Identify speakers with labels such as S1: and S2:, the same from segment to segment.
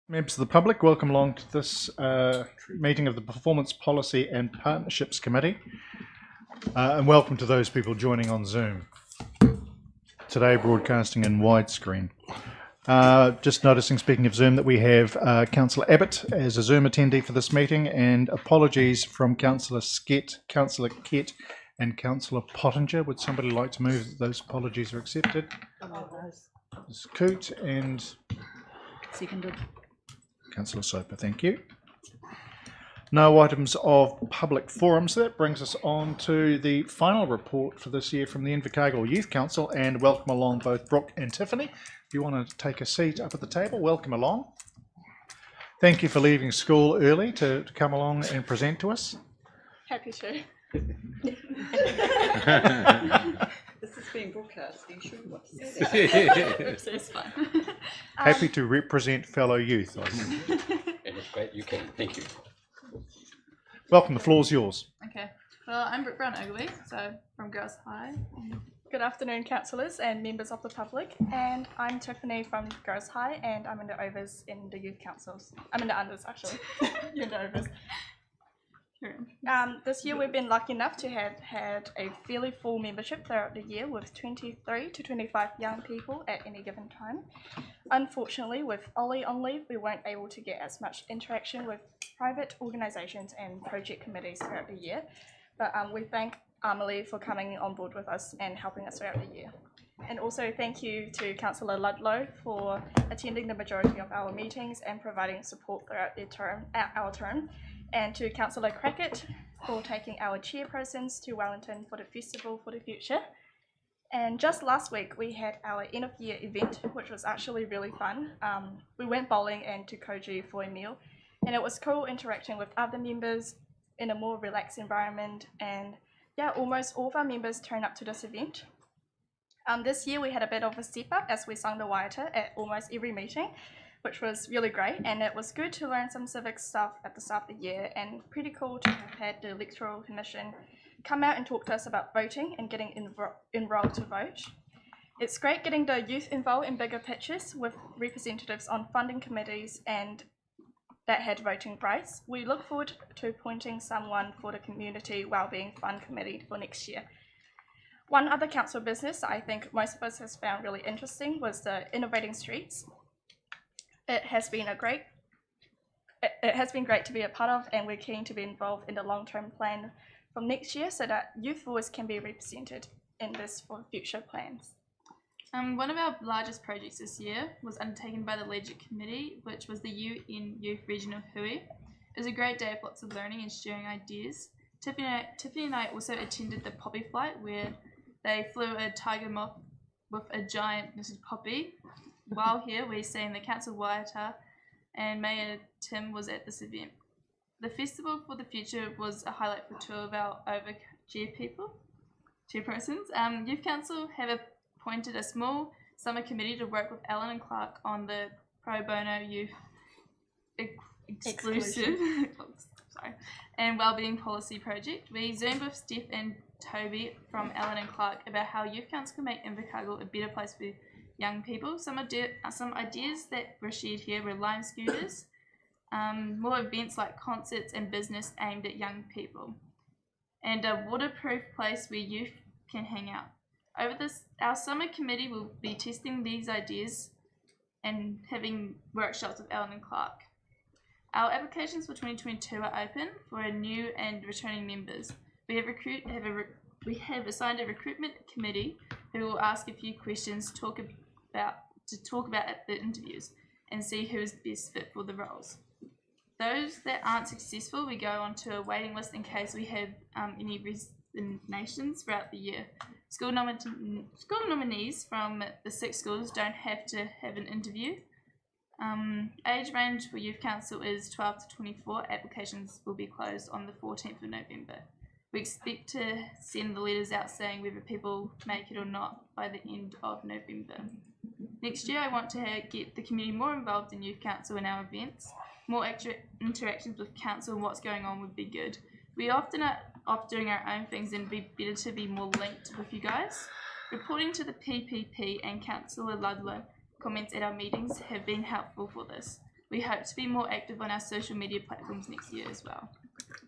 S1: Members of the public, welcome along to this meeting of the Performance Policy and Partnerships Committee, and welcome to those people joining on Zoom. Today broadcasting in widescreen. Just noticing, speaking of Zoom, that we have Councillor Abbott as a Zoom attendee for this meeting, and apologies from Councillor Skett, Councillor Kett and Councillor Pottinger. Would somebody like to move that those apologies are accepted? Ms. Coote and
S2: seconded.
S1: Councillor Soper, thank you. No items of public forum, so that brings us on to the final report for this year from the Invercargill Youth Council, and welcome along both Brooke and Tiffany. If you want to take a seat up at the table, welcome along. Thank you for leaving school early to come along and present to us.
S2: Happy to. This is being broadcast. Are you sure you want to say that? Oops, it's fine.
S1: Happy to represent fellow youth.
S3: And it's great you can. Thank you.
S1: Welcome, the floor's yours.
S4: Okay, well, I'm Brooke Brown-Ogilvie, so from Girls High.
S5: Good afternoon, councillors and members of the public. And I'm Tiffany from Girls High, and I'm in the overs in the youth councils. I'm in the unders, actually. In the overs. This year we've been lucky enough to have had a fairly full membership throughout the year with 23 to 25 young people at any given time. Unfortunately, with Ollie on leave, we weren't able to get as much interaction with private organisations and project committees throughout the year, but we thank Amelie for coming on board with us and helping us throughout the year. And also thank you to Councillor Ludlow for attending the majority of our meetings and providing support throughout our term. And to Councillor Crackett for taking our chairpersons to Wellington for the Festival for the Future. And just last week we had our end of year event, which was actually really fun. We went bowling and to Koji for a meal, and it was cool interacting with other members in a more relaxed environment. And yeah, almost all of our members turned up to this event. This year we had a bit of a step up as we sung the Waiata at almost every meeting, which was really great, and it was good to learn some civic stuff at the start of the year, and pretty cool to have had the Electoral Commission come out and talk to us about voting and getting enrolled to vote. It's great getting the youth involved in bigger pictures with representatives on funding committees and that had voting rights. We look forward to appointing someone for the Community Wellbeing Fund Committee for next year. One other council business I think most of us has found really interesting was the Innovating Streets. It has been great to be a part of, and we're keen to be involved in the long-term plan from next year so that youth voice can be represented in this for future plans.
S4: One of our largest projects this year was undertaken by the Leadership Committee, which was the UN Youth Region of Hui. It was a great day of lots of learning and sharing ideas. Tiffany and I also attended the Poppy Flight, where they flew a tiger moth with a giant knitted poppy. While here, we sang the Council Waiata, and Mayor Tim was at this event. The Festival for the Future was a highlight for two of our chairpersons. Youth Council have appointed a small summer committee to work with Alan and Clark on the pro bono youth exclusive and wellbeing policy project. We zoomed with Steph and Toby from Alan and Clark about how Youth Council can make Invercargill a better place for young people. Some ideas that were shared here were lime scooters, more events like concerts and business aimed at young people, and a waterproof place where youth can hang out. Our summer committee will be testing these ideas and having workshops with Alan and Clark. Our applications for 2022 are open for new and returning members. We have assigned a recruitment committee who will ask a few questions to talk about at the interviews and see who is best fit for the roles. Those that aren't successful, we go on to a waiting list in case we have any resignations throughout the year. School nominees from the 6 schools don't have to have an interview. Age range for Youth Council is 12 to 24. Applications will be closed on the 14th of November. We expect to send the letters out saying whether people make it or not by the end of November. Next year, I want to get the community more involved in Youth Council and our events. More interactions with Council and what's going on would be good. We often are off doing our own things, and it'd be better to be more linked with you guys. Reporting to the PPP and Councillor Ludlow comments at our meetings have been helpful for this. We hope to be more active on our social media platforms next year as well.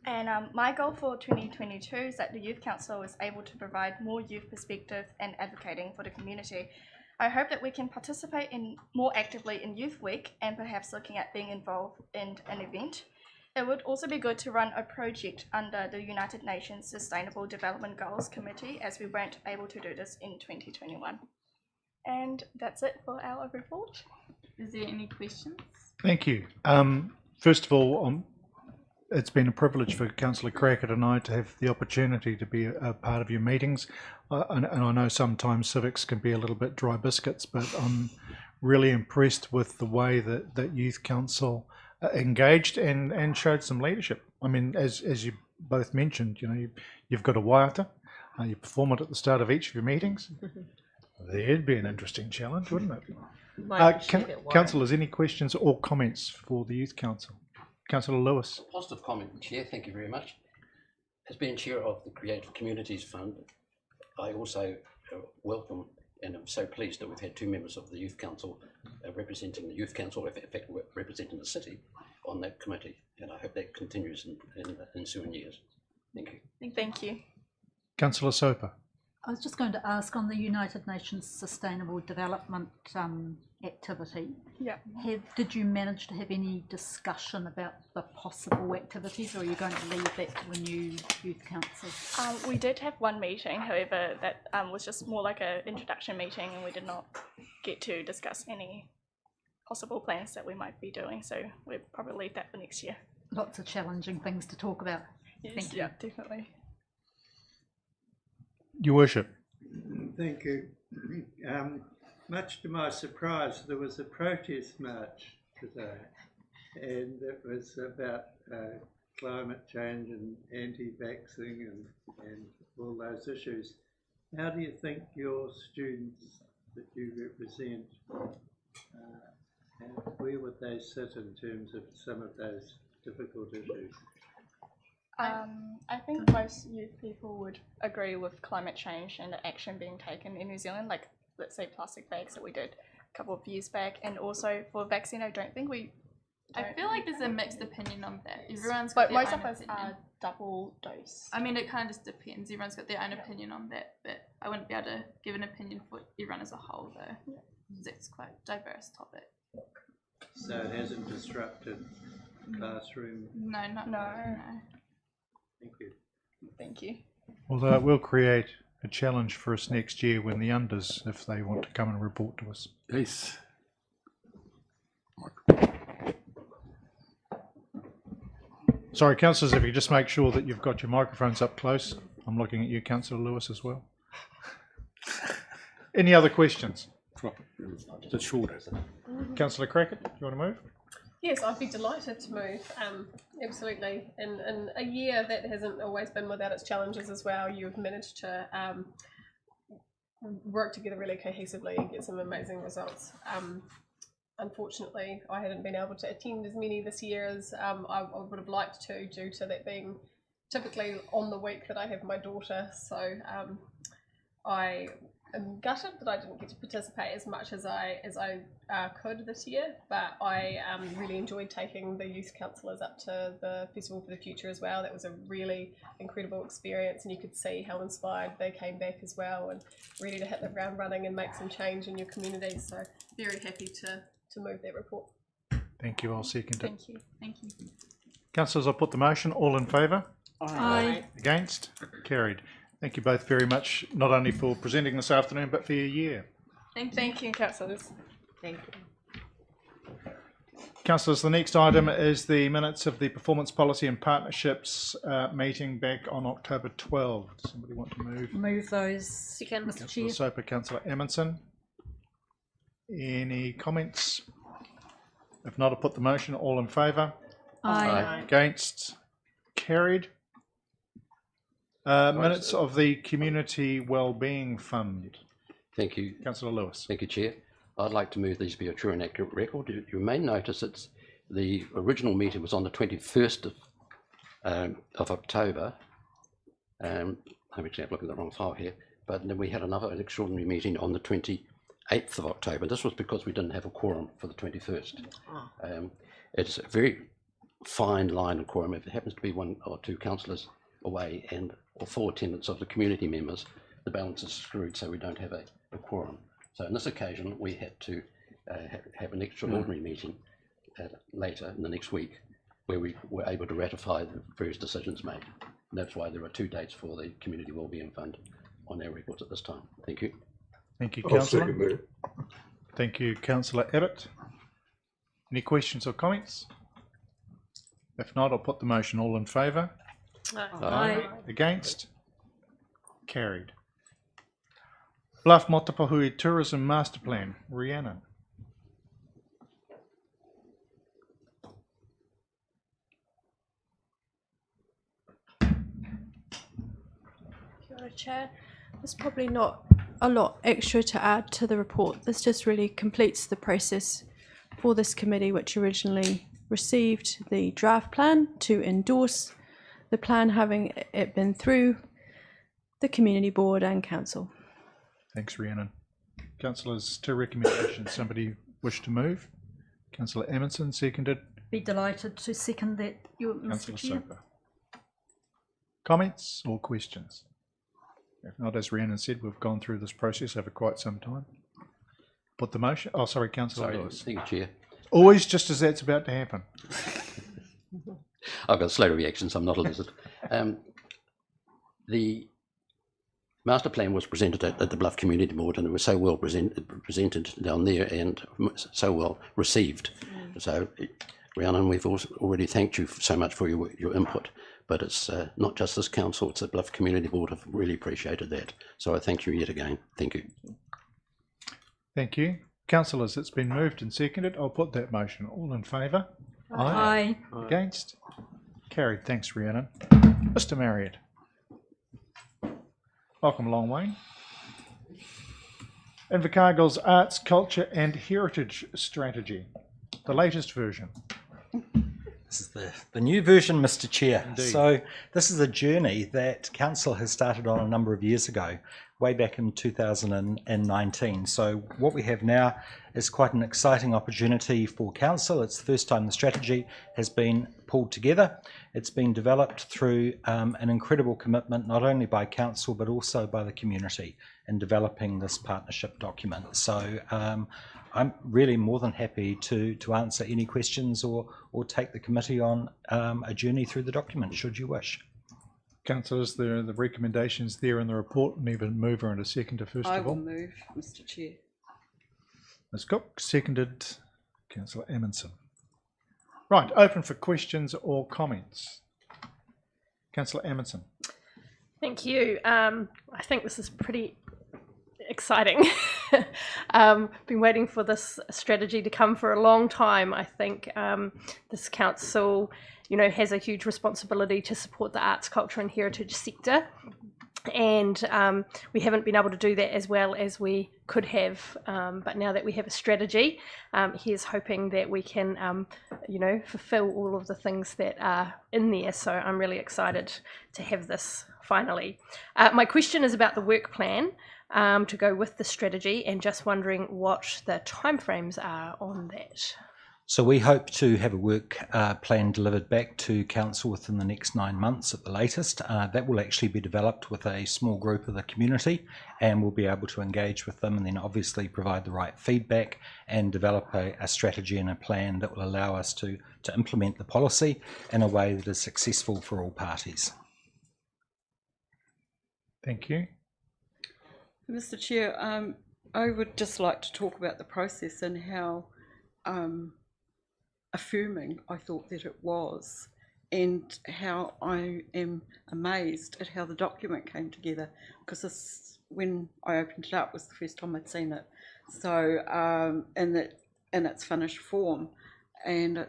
S5: And my goal for 2022 is that the Youth Council is able to provide more youth perspective and advocating for the community. I hope that we can participate more actively in Youth Week and perhaps looking at being involved in an event. It would also be good to run a project under the United Nations Sustainable Development Goals Committee, as we weren't able to do this in 2021. And that's it for our report.
S4: Is there any questions?
S1: Thank you. First of all, it's been a privilege for Councillor Crackett and I to have the opportunity to be a part of your meetings. And I know sometimes civics can be a little bit dry biscuits, but I'm really impressed with the way that Youth Council engaged and showed some leadership. I mean, as you both mentioned, you've got a waiata. You perform it at the start of each of your meetings. There'd be an interesting challenge, wouldn't it? Councillors, any questions or comments for the Youth Council? Councillor Lewis.
S3: Positive comment, Chair. Thank you very much. As being chair of the Creative Communities Fund, I also welcome and I'm so pleased that we've had 2 members of the Youth Council representing the Youth Council, in fact representing the city on that committee, and I hope that continues in ensuing years. Thank you.
S5: Thank you.
S1: Councillor Soper.
S6: I was just going to ask on the United Nations Sustainable Development activity.
S5: Yeah.
S6: Did you manage to have any discussion about the possible activities, or are you going to leave that to a new Youth Council?
S5: We did have one meeting, however, that was just more like an introduction meeting, and we did not get to discuss any possible plans that we might be doing, so we'll probably leave that for next year.
S6: Lots of challenging things to talk about.
S5: Yes,
S6: Thank you.
S5: yeah, definitely.
S1: Your Worship.
S7: Thank you. Much to my surprise, there was a protest march today, and it was about climate change and anti-vaxxing and all those issues. How do you think your students that you represent, and where would they sit in terms of some of those difficult issues?
S5: I think most youth people would agree with climate change and the action being taken in New Zealand, like let's say plastic bags that we did a couple of years back, and also for vaccine, I
S4: feel like there's a mixed opinion on that. Everyone's
S5: but
S4: got their
S5: most
S4: own
S5: of us
S4: opinion.
S5: are double dose.
S4: I mean, it kind of just depends. Everyone's got their own opinion on that, but I wouldn't be able to give an opinion for everyone as a whole, though.
S5: Yeah.
S4: Because it's quite a diverse topic.
S7: So it hasn't disrupted classroom.
S4: No, not
S5: No.
S4: really, no.
S7: Thank you.
S5: Thank you.
S1: Although it will create a challenge for us next year when the unders, if they want to come and report to us.
S8: Yes.
S1: Sorry, councillors, if you just make sure that you've got your microphones up close. I'm looking at you, Councillor Lewis, as well. Any other questions?
S8: It's shorter.
S1: Councillor Crackett, do you want to move?
S9: Yes, I'd be delighted to move, absolutely. In a year that hasn't always been without its challenges as well, you've managed to work together really cohesively and get some amazing results. Unfortunately, I hadn't been able to attend as many this year as I would have liked to, due to that being typically on the week that I have my daughter. So I am gutted that I didn't get to participate as much as I could this year, but I really enjoyed taking the youth councillors up to the Festival for the Future as well. That was a really incredible experience, and you could see how inspired they came back as well and ready to hit the ground running and make some change in your community. So very happy to move that report.
S1: Thank you. I'll second it.
S5: Thank you.
S4: Thank you.
S1: Councillors, I'll put the motion. All in favour?
S6: Aye.
S1: Against? Carried. Thank you both very much, not only for presenting this afternoon, but for your year.
S4: Thank you.
S5: Thank you, councillors.
S2: Thank you.
S1: Councillors, the next item is the minutes of the Performance Policy and Partnerships meeting back on October 12. Does somebody want to move?
S6: Move those, Mr. Chair.
S1: Councillor Soper, Councillor Amundsen. Any comments? If not, I'll put the motion. All in favour?
S6: Aye.
S1: Against? Carried. Minutes of the Community Wellbeing Fund.
S3: Thank you.
S1: Councillor Lewis.
S3: Thank you, Chair. I'd like to move these to be a true and accurate record. You may notice it's the original meeting was on the 21st of October. I'm actually looking at the wrong file here, but then we had another extraordinary meeting on the 28th of October. This was because we didn't have a quorum for the 21st. it's a very fine line of quorum. If it happens to be one or two councillors away and or full attendance of the community members, the balance is screwed, so we don't have a quorum. So on this occasion, we had to have an extraordinary meeting later in the next week, where we were able to ratify the various decisions made. And that's why there are 2 dates for the Community Wellbeing Fund on our records at this time. Thank you.
S1: Thank you,
S8: I'll
S1: Councillor.
S8: second that.
S1: Thank you, Councillor Abbott. Any questions or comments? If not, I'll put the motion. All in favour?
S3: Aye.
S1: Against? Carried. Bluff Matapahui Tourism Master Plan. Rhiannon.
S10: Kia ora, Chair. There's probably not a lot extra to add to the report. This just really completes the process for this committee, which originally received the draft plan to endorse the plan, having it been through the community board and council.
S1: Thanks, Rhiannon. Councillors, 2 recommendations. Somebody wish to move? Councillor Emerson, seconded.
S6: Be delighted to second that, Mr.
S1: Councillor
S6: Chair.
S1: Soper. Comments or questions? If not, as Rhiannon said, we've gone through this process over quite some time. Put the motion. Oh, sorry, Councillor
S3: Sorry,
S1: Lewis.
S3: thank you, Chair.
S1: Always just as that's about to happen.
S3: I've got slow reactions, I'm not a lizard. The master plan was presented at the Bluff Community Board, and it was so well presented down there and so well received. So, Rhiannon, we've also already thanked you so much for your input, but it's not just this council, it's the Bluff Community Board have really appreciated that. So I thank you yet again. Thank you.
S1: Thank you. Councillors, it's been moved and seconded. I'll put that motion. All in favour?
S6: Aye.
S1: Against? Carried. Thanks, Rhiannon. Mr. Marriott. Welcome along, Wayne. Invercargill's Arts, Culture and Heritage Strategy, the latest version.
S11: This is the new version, Mr. Chair.
S1: Indeed.
S11: So this is a journey that Council has started on a number of years ago, way back in 2019. So what we have now is quite an exciting opportunity for Council. It's the first time the strategy has been pulled together. It's been developed through an incredible commitment, not only by Council, but also by the community in developing this partnership document. So I'm really more than happy to answer any questions or take the committee on a journey through the document, should you wish.
S1: Councillors, there are the recommendations there in the report. Need a mover and a seconder first
S2: I
S1: of all.
S2: will move, Mr. Chair.
S1: Ms. Cook, seconded. Councillor Amundsen. Right, open for questions or comments. Councillor Amundsen.
S9: Thank you. I think this is pretty exciting. Been waiting for this strategy to come for a long time. I think this council, has a huge responsibility to support the arts, culture and heritage sector. And we haven't been able to do that as well as we could have, but now that we have a strategy, here's hoping that we can, fulfill all of the things that are in there. So I'm really excited to have this finally. My question is about the work plan to go with the strategy, and just wondering what the timeframes are on that.
S11: So we hope to have a work plan delivered back to Council within the next 9 months at the latest. That will actually be developed with a small group of the community, and we'll be able to engage with them and then obviously provide the right feedback and develop a strategy and a plan that will allow us to implement the policy in a way that is successful for all parties.
S1: Thank you.
S2: Mr. Chair, I would just like to talk about the process and how affirming I thought that it was, and how I am amazed at how the document came together, because this, when I opened it up, was the first time I'd seen it. So in its finished form, and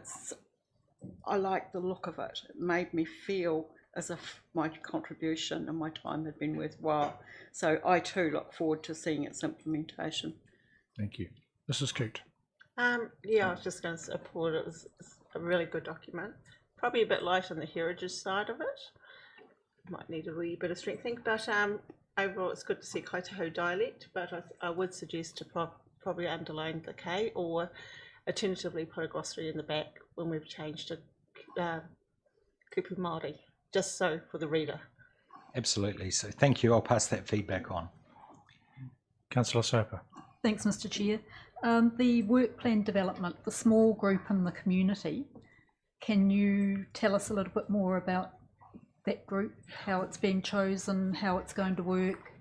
S2: I like the look of it. It made me feel as if my contribution and my time had been worthwhile. So I too look forward to seeing its implementation.
S1: Thank you. Mrs. Coote.
S12: Yeah, I was just going to support it. It's a really good document. Probably a bit light on the heritage side of it. Might need a wee bit of strengthening, but overall it's good to see Kaitaho dialect, but I would suggest to probably underline the K, or alternatively put a glossary in the back when we've changed to kupu Māori, just so for the reader.
S11: Absolutely. So thank you. I'll pass that feedback on.
S1: Councillor Soper.
S6: Thanks, Mr. Chair. The work plan development, the small group in the community, can you tell us a little bit more about that group, how it's being chosen, how it's going to work?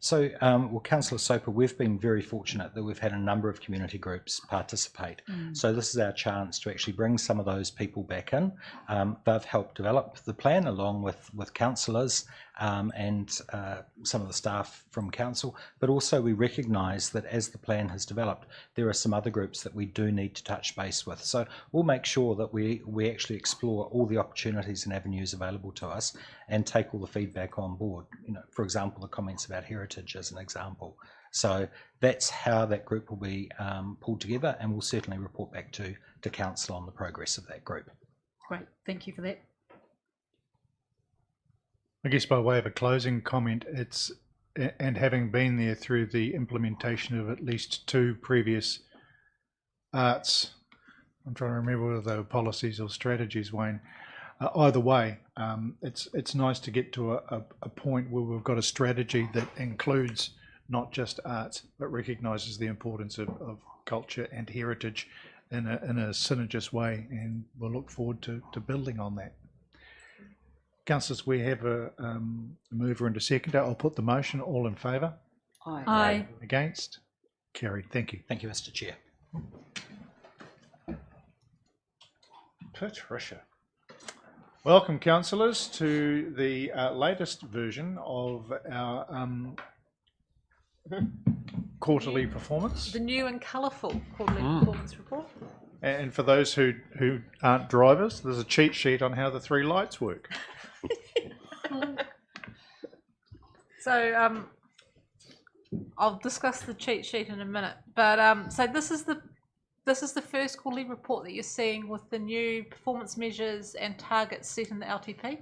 S11: So, well, Councillor Soper, we've been very fortunate that we've had a number of community groups participate. So this is our chance to actually bring some of those people back in. They've helped develop the plan along with councillors and some of the staff from council, but also we recognise that as the plan has developed, there are some other groups that we do need to touch base with. So we'll make sure that we actually explore all the opportunities and avenues available to us and take all the feedback on board. You know, for example, the comments about heritage as an example. So that's how that group will be pulled together, and we'll certainly report back to council on the progress of that group.
S6: Great, thank you for that.
S1: I guess by way of a closing comment, and having been there through the implementation of at least 2 previous arts, I'm trying to remember whether they were policies or strategies, Wayne. Either way, it's nice to get to a point where we've got a strategy that includes not just arts, but recognises the importance of culture and heritage in a synergist way, and we'll look forward to building on that. Councillors, we have a mover and a seconder. I'll put the motion. All in favour?
S2: Aye.
S6: Aye.
S1: Against? Carried. Thank you.
S11: Thank you, Mr. Chair.
S1: Patricia. Welcome, councillors, to the latest version of our quarterly performance.
S13: The new and colourful quarterly performance report.
S1: And for those who aren't drivers, there's a cheat sheet on how the 3 lights work.
S13: So I'll discuss the cheat sheet in a minute, but so this is the first quarterly report that you're seeing with the new performance measures and targets set in the LTP.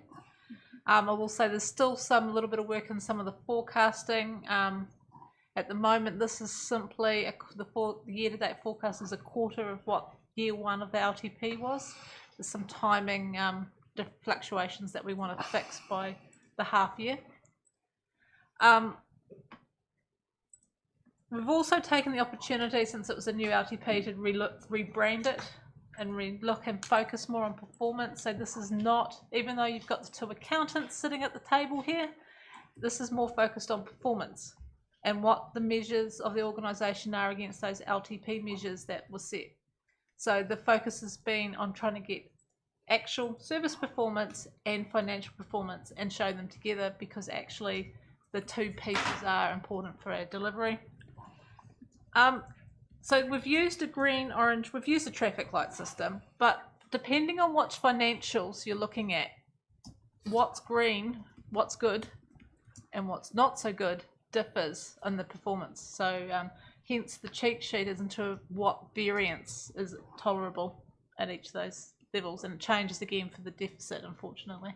S13: I will say there's still a little bit of work in some of the forecasting. At the moment, this is simply the year-to-date forecast is a quarter of what year 1 of the LTP was. There's some timing fluctuations that we want to fix by the half year. We've also taken the opportunity, since it was a new LTP, to rebrand it and look and focus more on performance. So this is not, even though you've got the 2 accountants sitting at the table here, this is more focused on performance and what the measures of the organisation are against those LTP measures that were set. So the focus has been on trying to get actual service performance and financial performance and show them together, because actually the 2 pieces are important for our delivery. So we've used a green, orange, we've used a traffic light system, but depending on which financials you're looking at, what's green, what's good, and what's not so good differs in the performance. So hence the cheat sheet is into what variance is tolerable at each of those levels, and it changes again for the deficit, unfortunately.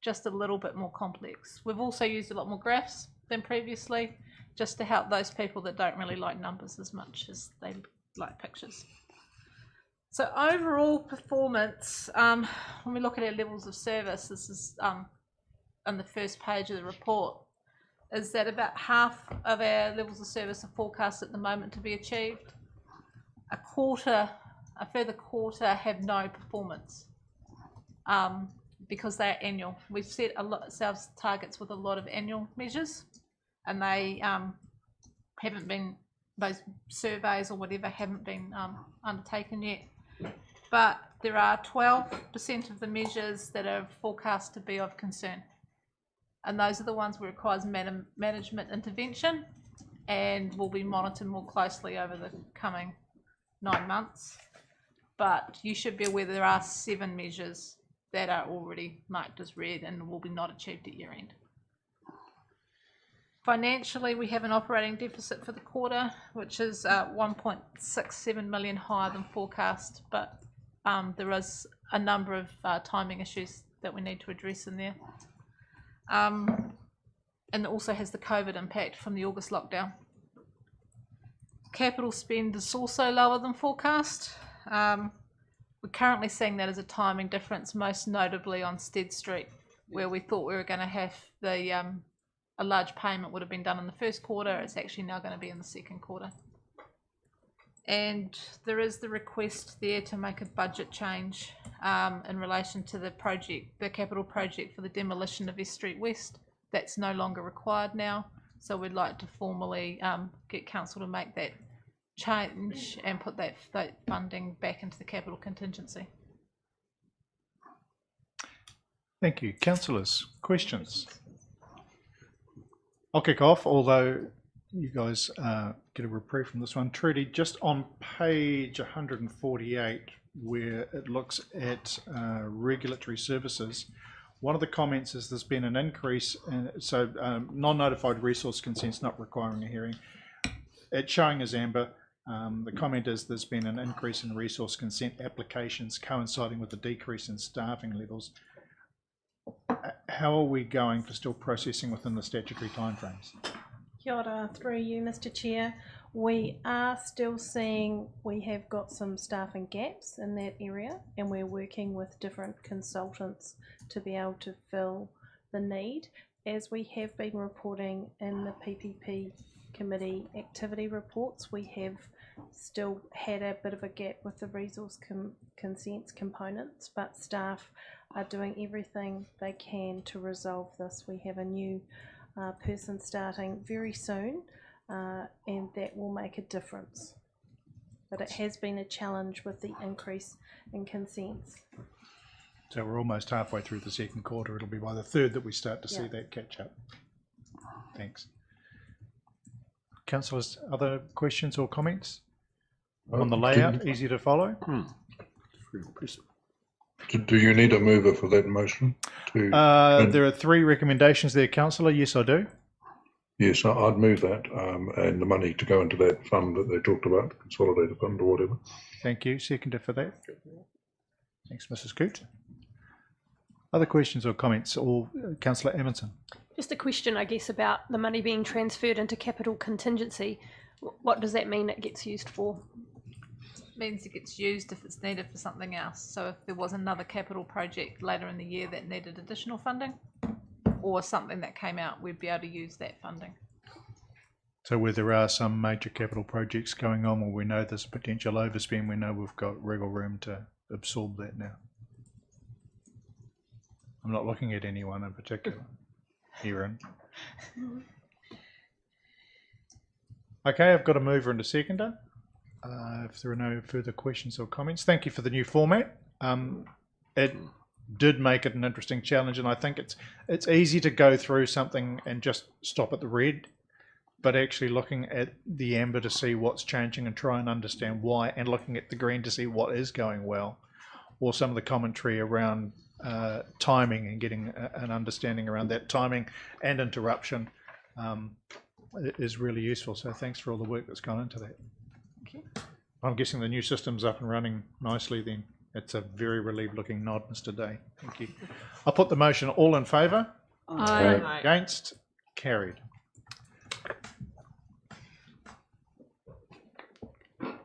S13: Just a little bit more complex. We've also used a lot more graphs than previously, just to help those people that don't really like numbers as much as they like pictures. So overall performance, when we look at our levels of service, this is on the first page of the report, is that about half of our levels of service are forecast at the moment to be achieved. A further quarter have no performance because they're annual. We've set ourselves targets with a lot of annual measures, and they haven't been, those surveys or whatever haven't been undertaken yet. But there are 12% of the measures that are forecast to be of concern, and those are the ones where it requires management intervention and will be monitored more closely over the coming 9 months. But you should be aware there are 7 measures that are already marked as red and will be not achieved at year end. Financially, we have an operating deficit for the quarter, which is 1.67 million higher than forecast, but there is a number of timing issues that we need to address in there. And it also has the COVID impact from the August lockdown. capital spend is also lower than forecast. We're currently seeing that as a timing difference, most notably on Stead Street, where we thought we were going to have a large payment would have been done in the first quarter. It's actually now going to be in the second quarter. And there is the request there to make a budget change in relation to the capital project for the demolition of East Street West. That's no longer required now. So we'd like to formally get council to make that change and put that funding back into the capital contingency.
S1: Thank you. Councillors, questions? I'll kick off, although you guys get a reprieve from this one. Trudy, just on page 148, where it looks at regulatory services, one of the comments is there's been an increase in, non-notified resource consents not requiring a hearing. It's showing as amber. The comment is there's been an increase in resource consent applications coinciding with the decrease in staffing levels. How are we going for still processing within the statutory timeframes?
S14: Kia ora, through you, Mr. Chair. We are still seeing we have got some staffing gaps in that area, and we're working with different consultants to be able to fill the need. As we have been reporting in the PPP committee activity reports, we have still had a bit of a gap with the resource consents components, but staff are doing everything they can to resolve this. We have a new person starting very soon, and that will make a difference. But it has been a challenge with the increase in consents.
S1: So we're almost halfway through the second quarter. It'll be by the third that we start to see that catch up. Thanks. Councillors, other questions or comments on the layout? Easy to follow.
S8: Very impressive. Do you need a mover for that motion?
S1: There are 3 recommendations there, Councillor. Yes, I do.
S8: Yes, I'd move that and the money to go into that fund that they talked about, the consolidated fund or whatever.
S1: Thank you. Seconder for that. Thanks, Mrs. Coote. Other questions or comments? Or Councillor Amundsen?
S15: Just a question, I guess, about the money being transferred into capital contingency. What does that mean it gets used for?
S13: It means it gets used if it's needed for something else. So if there was another capital project later in the year that needed additional funding, or something that came out, we'd be able to use that funding.
S1: So where there are some major capital projects going on where we know there's a potential overspend, we know we've got wriggle room to absorb that now. I'm not looking at anyone in particular. Erin. Okay, I've got a mover and a seconder. If there are no further questions or comments, thank you for the new format. It did make it an interesting challenge, and I think it's easy to go through something and just stop at the red, but actually looking at the amber to see what's changing and try and understand why, and looking at the green to see what is going well, or some of the commentary around timing and getting an understanding around that timing and interruption is really useful. So thanks for all the work that's gone into that. Okay. I'm guessing the new system's up and running nicely then. It's a very relieved looking nod, Mr. Day. Thank you. I'll put the motion. All in favour?
S15: Aye.
S1: Against? Carried.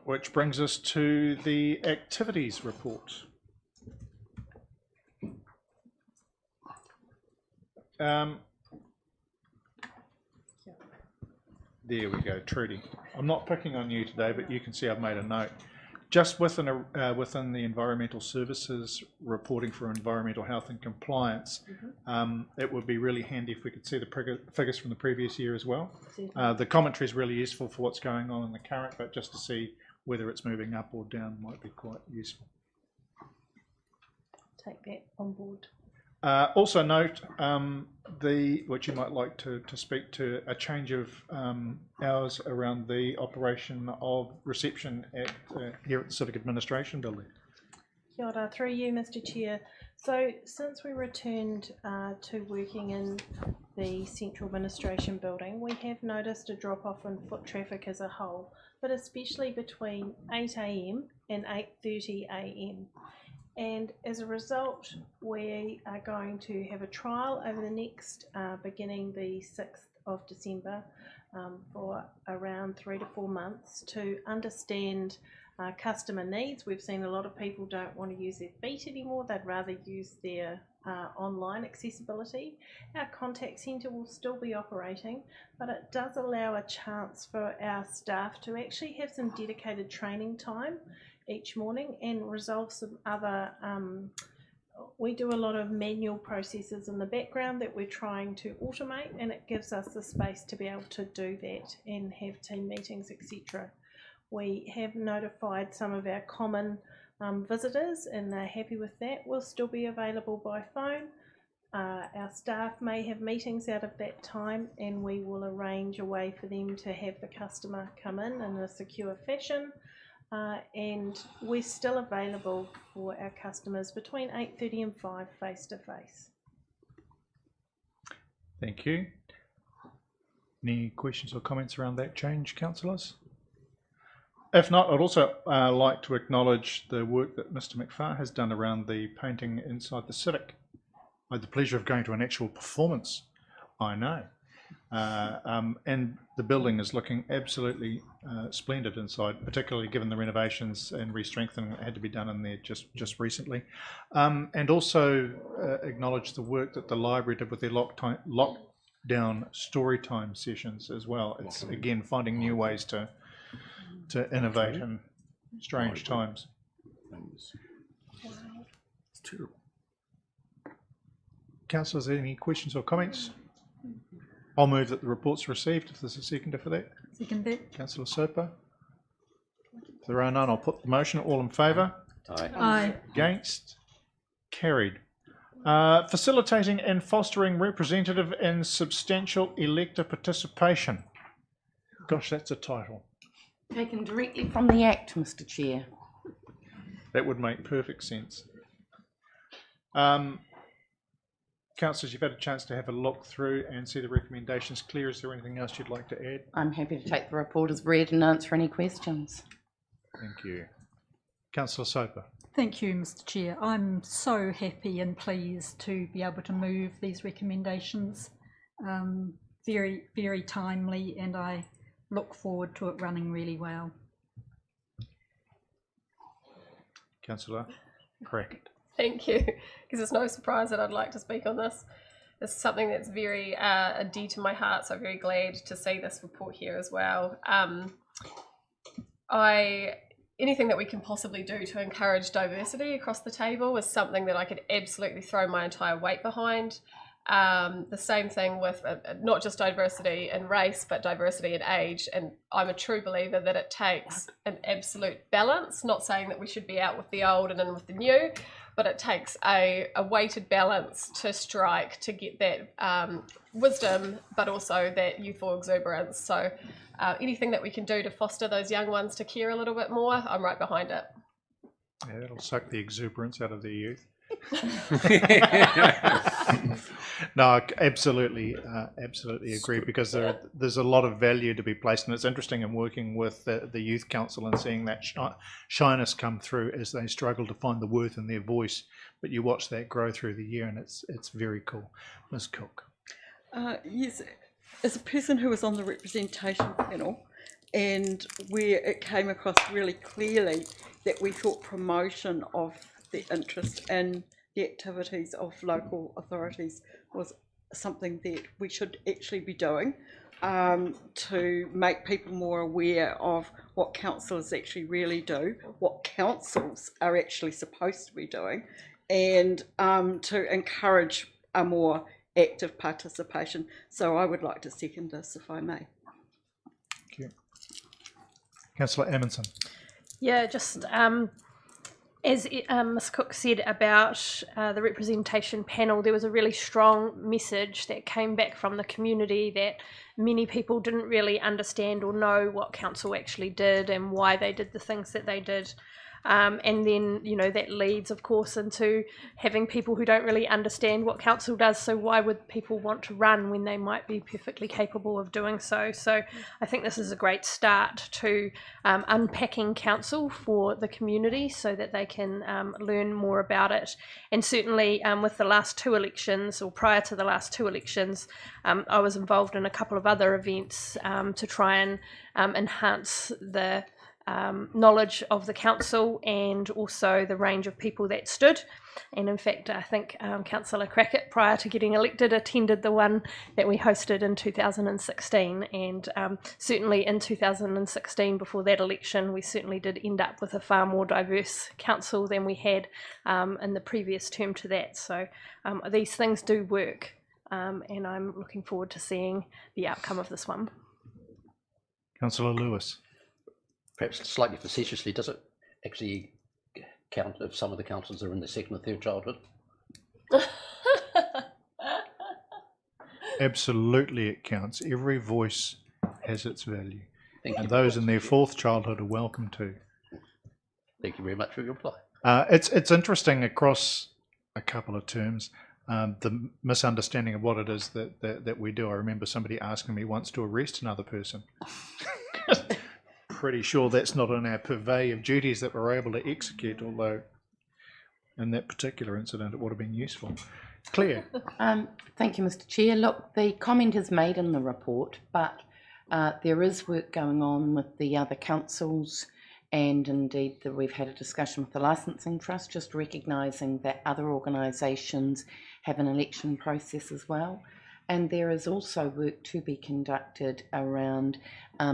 S1: Which brings us to the activities report. There we go, Trudy. I'm not picking on you today, but you can see I've made a note. Just within the environmental services reporting for environmental health and compliance, it would be really handy if we could see the figures from the previous year as well. The commentary is really useful for what's going on in the current, but just to see whether it's moving up or down might be quite useful.
S14: Take that on board.
S1: Also note what you might like to speak to, a change of hours around the operation of reception at here at the Civic Administration Building.
S14: Kia ora, through you, Mr. Chair. So since we returned to working in the Central Administration Building, we have noticed a drop off in foot traffic as a whole, but especially between 8 AM and 8:30 AM. And as a result, we are going to have a trial over the next, beginning the 6th of December, for around 3 to 4 months to understand customer needs. We've seen a lot of people don't want to use their feet anymore, they'd rather use their online accessibility. Our contact centre will still be operating, but it does allow a chance for our staff to actually have some dedicated training time each morning and resolve some other we do a lot of manual processes in the background that we're trying to automate, and it gives us the space to be able to do that and have team meetings, etc. We have notified some of our common visitors and they're happy with that. We'll still be available by phone. Our staff may have meetings out of that time, and we will arrange a way for them to have the customer come in a secure fashion. And we're still available for our customers between 8:30 and 5 face to face.
S1: Thank you. Any questions or comments around that change, councillors? If not, I'd also like to acknowledge the work that Mr. McFarr has done around the painting inside the Civic. I had the pleasure of going to an actual performance, I know. And the building is looking absolutely splendid inside, particularly given the renovations and re-strengthening that had to be done in there just recently. And also acknowledge the work that the library did with their lockdown story time sessions as well. It's again finding new ways to innovate in strange times.
S8: It's terrible.
S1: Councillors, any questions or comments? I'll move that the report's received, if there's a seconder for that.
S6: Second that.
S1: Councillor Soper. If there are none, I'll put the motion. All in favour?
S15: Aye.
S6: Aye.
S1: Against? Carried. Facilitating and fostering representative and substantial elector participation. Gosh, that's a title.
S16: Taken directly from the Act, Mr. Chair.
S1: That would make perfect sense. Councillors, you've had a chance to have a look through and see the recommendations. Claire, is there anything else you'd like to add?
S16: I'm happy to take the report as read and answer any questions.
S1: Thank you. Councillor Soper.
S6: Thank you, Mr. Chair. I'm so happy and pleased to be able to move these recommendations. Very, very timely, and I look forward to it running really well.
S1: Councillor Crackett.
S9: Thank you, because it's no surprise that I'd like to speak on this. This is something that's very dear to my heart, so I'm very glad to see this report here as well. Anything that we can possibly do to encourage diversity across the table is something that I could absolutely throw my entire weight behind. The same thing with not just diversity in race, but diversity in age. And I'm a true believer that it takes an absolute balance, not saying that we should be out with the old and in with the new, but it takes a weighted balance to strike to get that wisdom, but also that youthful exuberance. So anything that we can do to foster those young ones to care a little bit more, I'm right behind it.
S1: Yeah, it'll suck the exuberance out of the youth. No, absolutely agree, because there's a lot of value to be placed, and it's interesting in working with the youth council and seeing that shyness come through as they struggle to find the worth in their voice. But you watch that grow through the year, and it's very cool. Ms. Cook.
S2: Yes, as a person who was on the representation panel, and where it came across really clearly that we thought promotion of the interest in the activities of local authorities was something that we should actually be doing to make people more aware of what councils actually really do, what councils are actually supposed to be doing, and to encourage a more active participation. So I would like to second this, if I may.
S1: Thank you. Councillor Amundsen.
S15: Yeah, just as Ms. Cook said about the representation panel, there was a really strong message that came back from the community that many people didn't really understand or know what council actually did and why they did the things that they did. And then, you know, that leads, of course, into having people who don't really understand what council does. So why would people want to run when they might be perfectly capable of doing so? So I think this is a great start to unpacking council for the community so that they can learn more about it. And certainly with the last two elections, or prior to the last two elections, I was involved in a couple of other events to try and enhance the knowledge of the council and also the range of people that stood. And in fact, I think Councillor Crackett, prior to getting elected, attended the one that we hosted in 2016. And certainly in 2016, before that election, we certainly did end up with a far more diverse council than we had in the previous term to that. So these things do work, and I'm looking forward to seeing the outcome of this one.
S1: Councillor Lewis.
S3: Perhaps slightly facetiously, does it actually count if some of the councillors are in their second or third childhood?
S1: Absolutely it counts. Every voice has its value.
S3: Thank
S1: and
S3: you.
S1: Those in their fourth childhood are welcome too.
S3: Thank you very much for your reply.
S1: It's interesting across a couple of terms, the misunderstanding of what it is that we do. I remember somebody asking me once to arrest another person. Pretty sure that's not in our purvey of duties that we're able to execute, although in that particular incident it would have been useful. Claire.
S16: Thank you, Mr. Chair. Look, the comment is made in the report, but there is work going on with the other councils, and indeed we've had a discussion with the Licensing Trust, just recognising that other organisations have an election process as well. And there is also work to be conducted around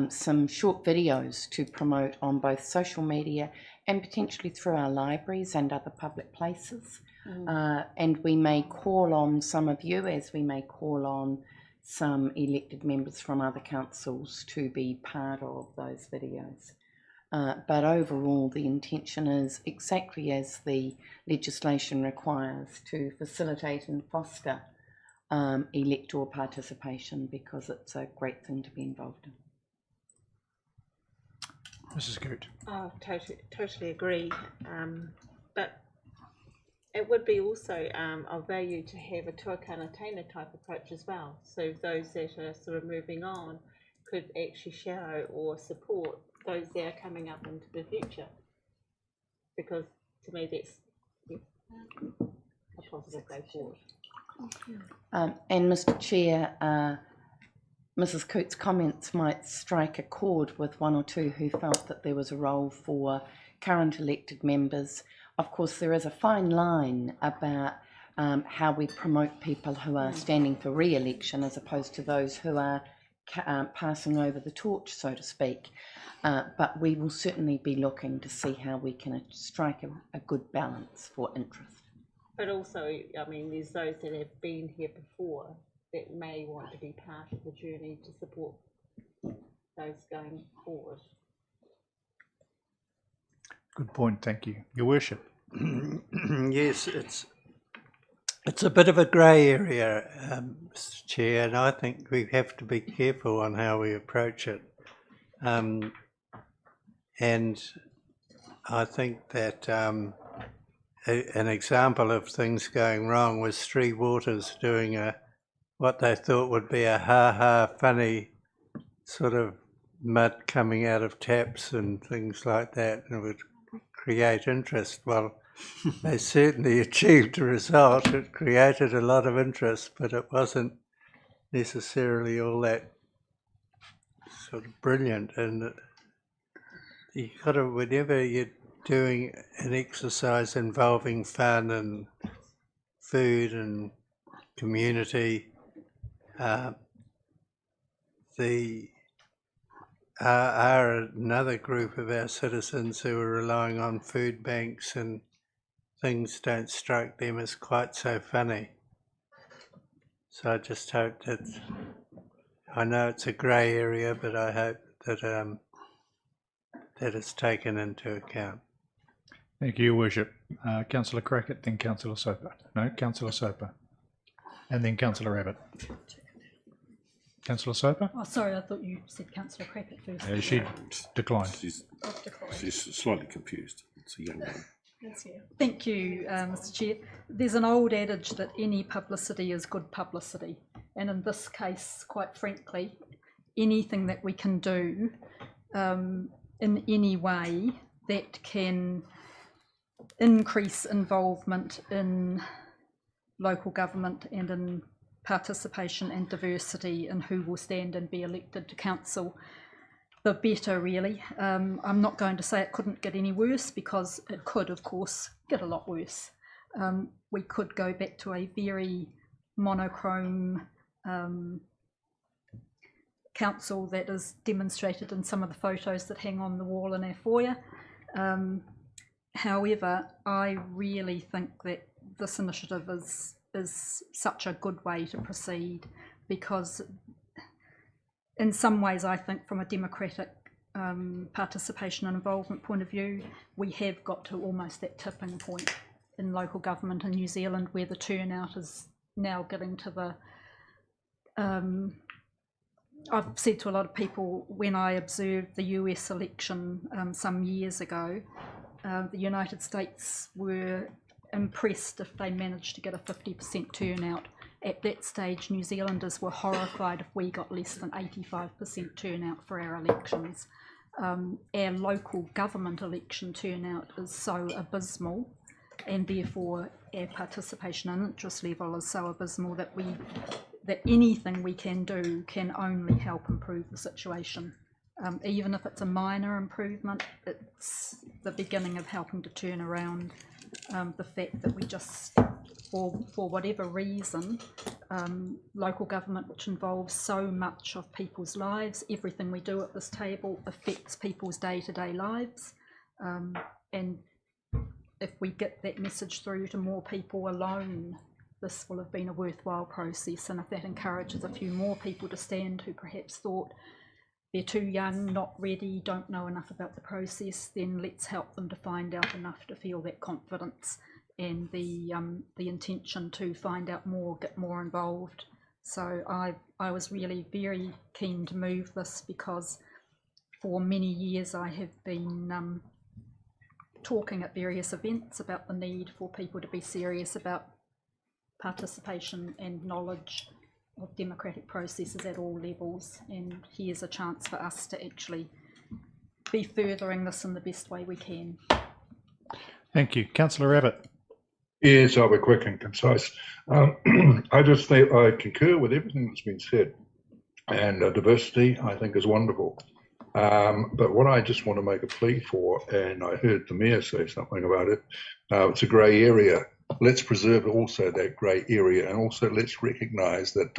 S16: some short videos to promote on both social media and potentially through our libraries and other public places. And we may call on some of you, as we may call on some elected members from other councils to be part of those videos. But overall, the intention is exactly as the legislation requires, to facilitate and foster electoral participation, because it's a great thing to be involved in.
S1: Mrs. Goot.
S12: Oh, totally agree. But it would be also of value to have a tuakana taina type approach as well. So those that are sort of moving on could actually shadow or support those that are coming up into the future. Because to me that's a positive way forward.
S16: And Mr. Chair, Mrs. Coote's comments might strike a chord with one or two who felt that there was a role for current elected members. Of course, there is a fine line about how we promote people who are standing for re-election as opposed to those who are passing over the torch, so to speak. But we will certainly be looking to see how we can strike a good balance for interest.
S12: But also, I mean, there's those that have been here before that may want to be part of the journey to support those going forward.
S1: Good point, thank you. Your Worship.
S7: Yes, it's a bit of a grey area, Mr. Chair, and I think we have to be careful on how we approach it. And I think that an example of things going wrong was Three Waters doing what they thought would be a ha-ha funny sort of mud coming out of taps and things like that, and it would create interest. Well, they certainly achieved a result. It created a lot of interest, but it wasn't necessarily all that sort of brilliant. And you got to, whenever you're doing an exercise involving fun and food and community, another group of our citizens who are relying on food banks, and things don't strike them as quite so funny. So I just hope that, I know it's a grey area, but I hope that that is taken into account.
S1: Thank you, Your Worship. Councillor Crackett, then Councillor Soper. No, Councillor Soper. And then Councillor Abbott. Councillor Soper?
S6: Oh, sorry, I thought you said Councillor Crackett first.
S1: She declined.
S8: She's slightly confused. It's a young one.
S9: That's you.
S6: Thank you, Mr. Chair. There's an old adage that any publicity is good publicity, and in this case, quite frankly, anything that we can do in any way that can increase involvement in local government and in participation and diversity in who will stand and be elected to council, the better, really. I'm not going to say it couldn't get any worse, because it could, of course, get a lot worse. We could go back to a very monochrome council that is demonstrated in some of the photos that hang on the wall in our foyer. However, I really think that this initiative is such a good way to proceed, because in some ways, I think from a democratic participation and involvement point of view, we have got to almost that tipping point in local government in New Zealand, where the turnout is now getting to the... I've said to a lot of people, when I observed the US election some years ago, the United States were impressed if they managed to get a 50% turnout. At that stage, New Zealanders were horrified if we got less than 85% turnout for our elections. Our local government election turnout is so abysmal, and therefore our participation and interest level is so abysmal that anything we can do can only help improve the situation. Even if it's a minor improvement, it's the beginning of helping to turn around the fact that we just, for whatever reason, local government, which involves so much of people's lives, everything we do at this table affects people's day-to-day lives, and if we get that message through to more people alone, this will have been a worthwhile process. And if that encourages a few more people to stand who perhaps thought they're too young, not ready, don't know enough about the process, then let's help them to find out enough to feel that confidence and the intention to find out more, get more involved. So I was really very keen to move this, because for many years I have been talking at various events about the need for people to be serious about participation and knowledge of democratic processes at all levels, and here's a chance for us to actually be furthering this in the best way we can.
S1: Thank you. Councillor Abbott.
S8: Yes, I'll be quick and concise. I just think I concur with everything that's been said, and diversity I think is wonderful. But what I just want to make a plea for, and I heard the Mayor say something about it, it's a grey area. Let's preserve also that grey area, and also let's recognise that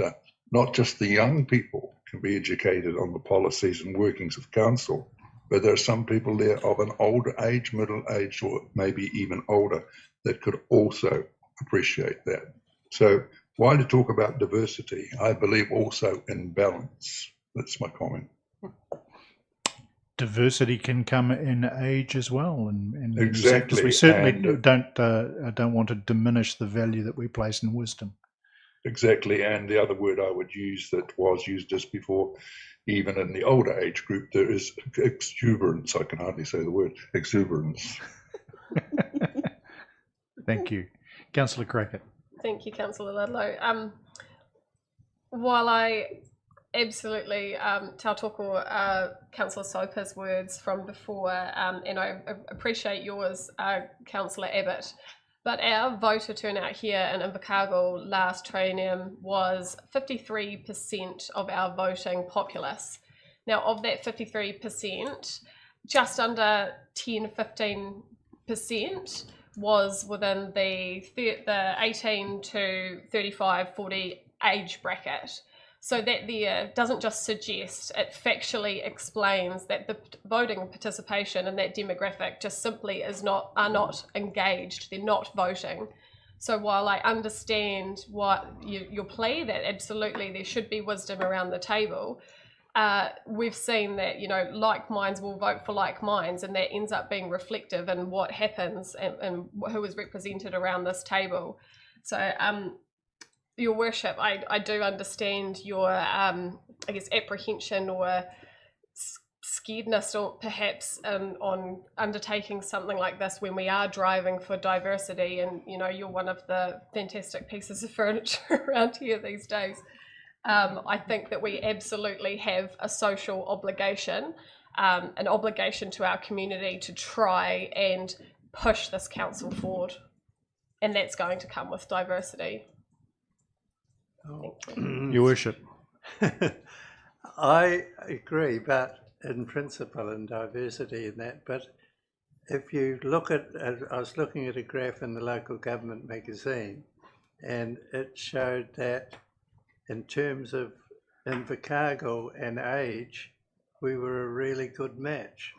S8: not just the young people can be educated on the policies and workings of council, but there are some people there of an older age, middle age, or maybe even older, that could also appreciate that. So why to talk about diversity? I believe also in balance. That's my comment.
S1: Diversity can come in age as well, and
S8: exactly.
S1: We certainly don't want to diminish the value that we place in wisdom.
S8: Exactly, and the other word I would use that was used just before, even in the older age group, there is exuberance. I can hardly say the word exuberance.
S1: Thank you, Councillor Crackett.
S9: Thank you, Councillor Ludlow. While I absolutely tautoko Councillor Sopa's words from before, and I appreciate yours, Councillor Abbott, but our voter turnout here in Invercargill last triennium was 53% of our voting populace. Now, of that 53%, just under 10-15% was within the 18 to 35, 40 age bracket. So that there doesn't just suggest, it factually explains that the voting participation in that demographic just simply are not engaged, they're not voting. So while I understand what your plea, that absolutely there should be wisdom around the table, we've seen that, you know, like minds will vote for like minds, and that ends up being reflective in what happens and who is represented around this table. So Your Worship, I do understand your, I guess, apprehension or scaredness or perhaps on undertaking something like this when we are driving for diversity, and you know, you're one of the fantastic pieces of furniture around here these days. I think that we absolutely have a social obligation, an obligation to our community to try and push this council forward, and that's going to come with diversity.
S1: Your Worship.
S7: I agree, but in principle and diversity in that, but if you look at, I was looking at a graph in the local government magazine, and it showed that in terms of Invercargill and age, we were a really good match.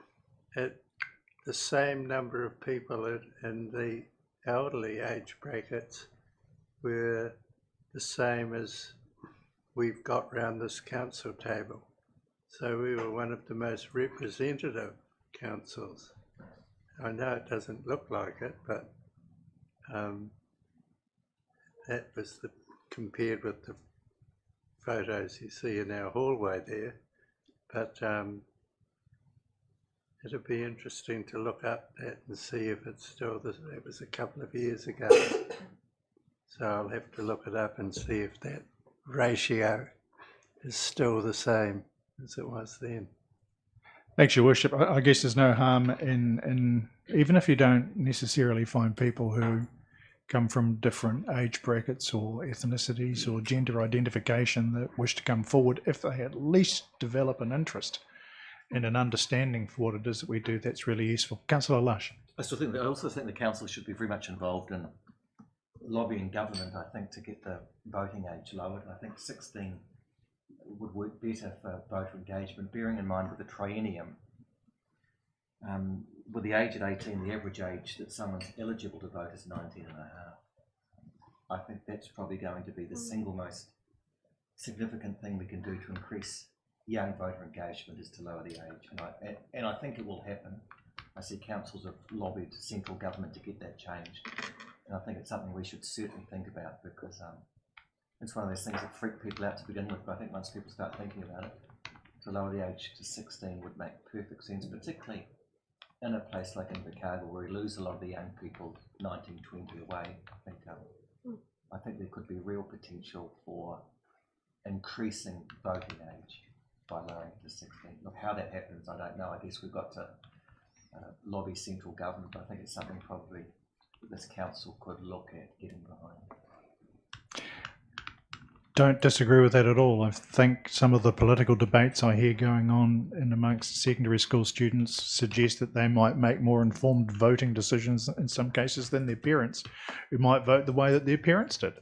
S7: The same number of people in the elderly age brackets were the same as we've got round this council table. So we were one of the most representative councils. I know it doesn't look like it, but that was compared with the photos you see in our hallway there. But it'll be interesting to look up that and see if it's still it was a couple of years ago. So I'll have to look it up and see if that ratio is still the same as it was then.
S1: Thanks, Your Worship. I guess there's no harm in even if you don't necessarily find people who come from different age brackets or ethnicities or gender identification that wish to come forward, if they at least develop an interest and an understanding for what it is that we do, that's really useful. Councillor Lush.
S17: I also think the council should be very much involved in lobbying government, I think, to get the voting age lowered. I think 16 would work better for voter engagement, bearing in mind with the triennium, with the age at 18, the average age that someone's eligible to vote is 19 and a half. I think that's probably going to be the single most significant thing we can do to increase young voter engagement, is to lower the age. And I think it will happen. I see councils have lobbied central government to get that changed. And I think it's something we should certainly think about, because it's one of those things that freak people out to begin with, but I think once people start thinking about it, to lower the age to 16 would make perfect sense, particularly in a place like Invercargill, where we lose a lot of the young people 19, 20 away. I think there could be real potential for increasing voting age by lowering it to 16. Look, how that happens, I don't know. I guess we've got to lobby central government, but I think it's something probably this council could look at getting behind.
S1: Don't disagree with that at all. I think some of the political debates I hear going on in amongst secondary school students suggest that they might make more informed voting decisions in some cases than their parents, who might vote the way that their parents did.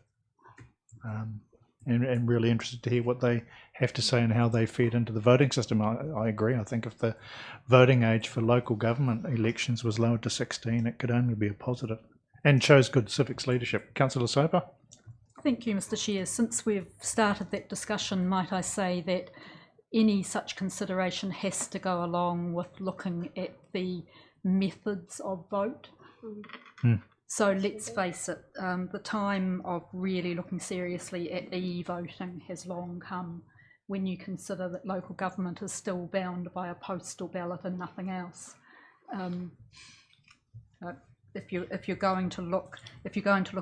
S1: And really interested to hear what they have to say and how they feed into the voting system. I agree. I think if the voting age for local government elections was lowered to 16, it could only be a positive and shows good civics leadership. Councillor Soper.
S6: Thank you, Mr. Chair. Since we've started that discussion, might I say that any such consideration has to go along with looking at the methods of vote. So let's face it, the time of really looking seriously at e-voting has long come, when you consider that local government is still bound by a postal ballot and nothing else. If you're going to look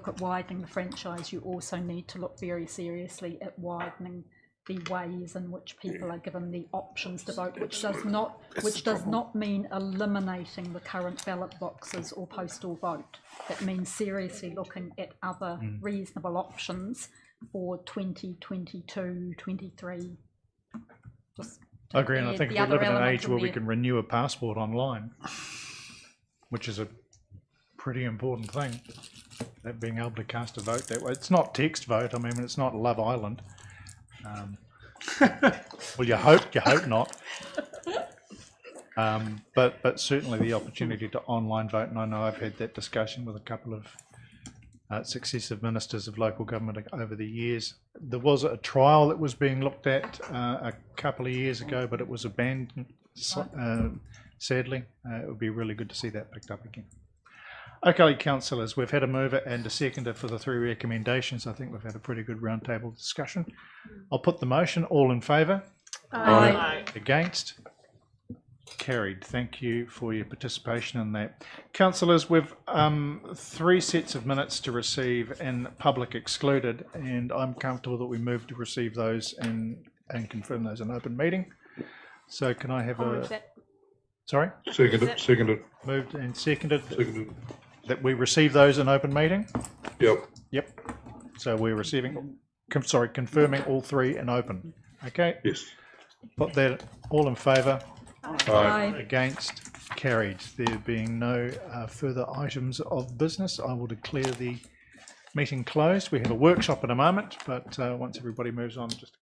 S6: at widening the franchise, you also need to look very seriously at widening the ways in which people are given the options to vote, which does not mean eliminating the current ballot boxes or postal vote. It means seriously looking at other reasonable options for 2022, 23.
S1: I agree, and I think if we live in an age where we can renew a passport online, which is a pretty important thing, that being able to cast a vote that way. It's not text vote. I mean, it's not Love Island. Well, you hope not. But certainly the opportunity to online vote, and I know I've had that discussion with a couple of successive ministers of local government over the years. There was a trial that was being looked at a couple of years ago, but it was abandoned, sadly. It would be really good to see that picked up again. Okay, councillors, we've had a mover and a seconder for the three recommendations. I think we've had a pretty good roundtable discussion. I'll put the motion. All in favour?
S14: Aye.
S1: Against? Carried. Thank you for your participation in that. Councillors, we've 3 sets of minutes to receive and public excluded, and I'm comfortable that we move to receive those and confirm those in open meeting. So can I have Sorry?
S8: Seconded.
S1: Moved and seconded. That we receive those in open meeting?
S8: Yep.
S1: So we're confirming all 3 in open. Okay?
S8: Yes.
S1: Put that all in favour?
S8: Aye.
S1: Against? Carried. There being no further items of business, I will declare the meeting closed. We have a workshop in a moment, but once everybody moves on, just